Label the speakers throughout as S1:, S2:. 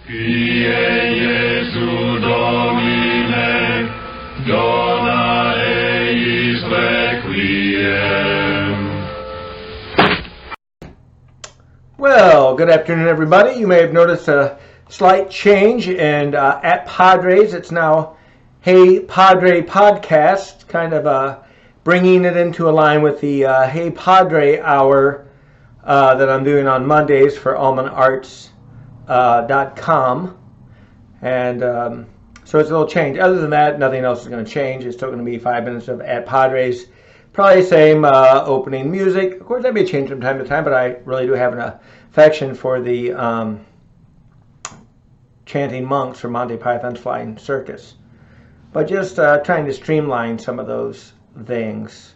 S1: Kyrie Jesu Domine, dona eis requiem.
S2: Well, good afternoon, everybody. You may have noticed a slight change, and at Padres, it's now Hey Padre Podcasts, kind of bringing it into a line with the Hey Padre Hour that I'm doing on Mondays for almanarts.com. And so it's a little change. Other than that, nothing else is going to change. It's still going to be 5 minutes of at Padres. Probably same opening music. Of course, that may change from time to time, but I really do have an affection for the chanting monks from Monty Python's Flying Circus. But just trying to streamline some of those things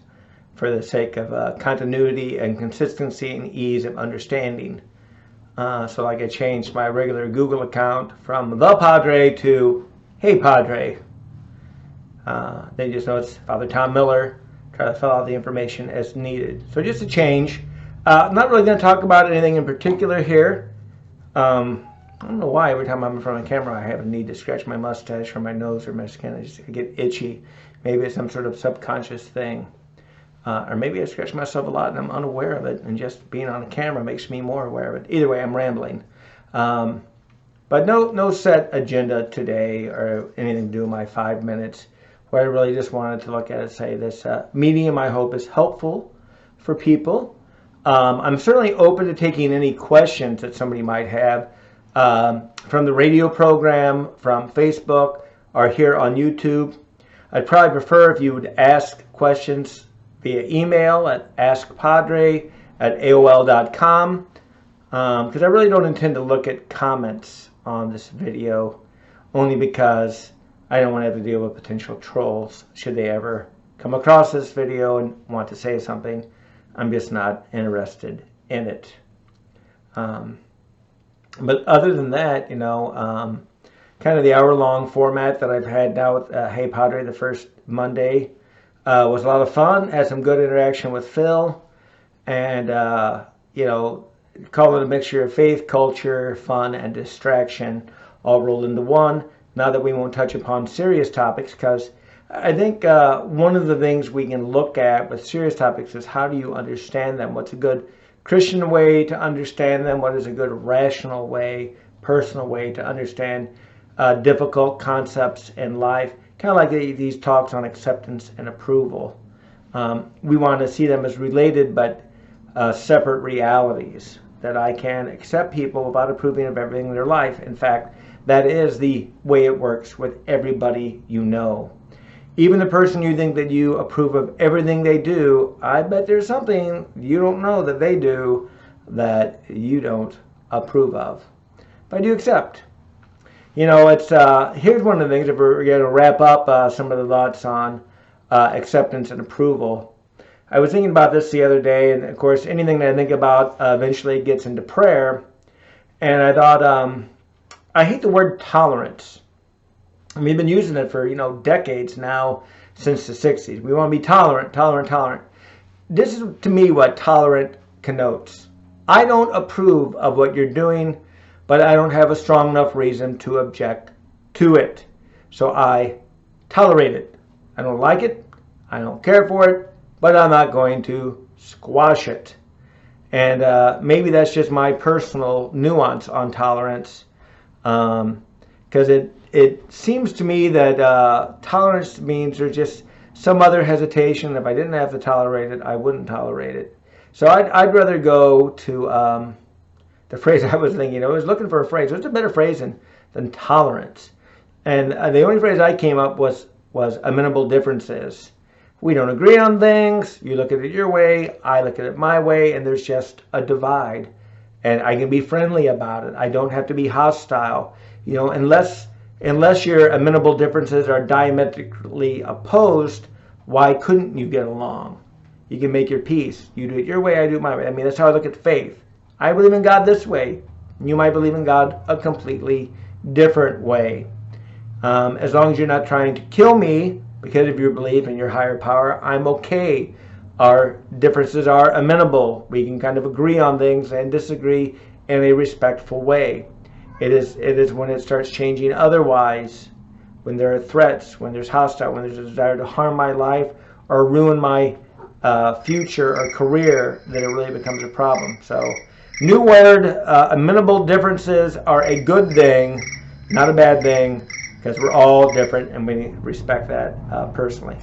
S2: for the sake of continuity and consistency and ease of understanding. So like I changed my regular Google account from The Padre to Hey Padre. They just know it's Father Tom Miller. Try to fill out the information as needed. So just a change. I'm not really going to talk about anything in particular here. I don't know why every time I'm in front of the camera I have a need to scratch my mustache or my nose or my skin. I get itchy. Maybe it's some sort of subconscious thing. Or maybe I scratch myself a lot and I'm unaware of it, and just being on the camera makes me more aware of it. Either way, I'm rambling. But no set agenda today or anything to do with my 5 minutes. What I really just wanted to look at is say this medium, I hope, is helpful for people. I'm certainly open to taking any questions that somebody might have from the radio program, from Facebook, or here on YouTube. I'd probably prefer if you would ask questions via email at askpadre@aol.com, because I really don't intend to look at comments on this video, only because I don't want to have to deal with potential trolls should they ever come across this video and want to say something. I'm just not interested in it. But other than that, kind of the hour-long format that I've had now with Hey Padre the first Monday was a lot of fun. Had some good interaction with Phil, and call it a mixture of faith, culture, fun, and distraction all rolled into one. Now that we won't touch upon serious topics, because I think one of the things we can look at with serious topics is how do you understand them? What's a good Christian way to understand them? What is a good rational way, personal way to understand difficult concepts in life? Kind of like these talks on acceptance and approval. We want to see them as related but separate realities, that I can accept people without approving of everything in their life. In fact, that is the way it works with everybody you know. Even the person you think that you approve of everything they do, I bet there's something you don't know that they do that you don't approve of. But I do accept. It's here's one of the things, if we're going to wrap up some of the thoughts on acceptance and approval. I was thinking about this the other day, and of course anything that I think about eventually gets into prayer. And I thought, I hate the word tolerance. We've been using it for, decades now, since the 60s. We want to be tolerant, tolerant, tolerant. This is, to me, what tolerant connotes. I don't approve of what you're doing, but I don't have a strong enough reason to object to it. So I tolerate it. I don't like it. I don't care for it, but I'm not going to squash it. And maybe that's just my personal nuance on tolerance, because it seems to me that tolerance means there's just some other hesitation. If I didn't have to tolerate it, I wouldn't tolerate it. So I'd rather go to the phrase I was thinking. I was looking for a phrase. What's a better phrase than tolerance? And the only phrase I came up was amenable differences. We don't agree on things. You look at it your way. I look at it my way. And there's just a divide. And I can be friendly about it. I don't have to be hostile. Unless your amenable differences are diametrically opposed, why couldn't you get along? You can make your peace. You do it your way, I do it my way. That's how I look at faith. I believe in God this way. You might believe in God a completely different way. As long as you're not trying to kill me because of your belief in your higher power, I'm okay. Our differences are amenable. We can kind of agree on things and disagree in a respectful way. It is when it starts changing otherwise, when there are threats, when there's hostile, when there's a desire to harm my life or ruin my future or career, that it really becomes a problem. So, new word, amenable differences are a good thing, not a bad thing, because we're all different and we respect that personally.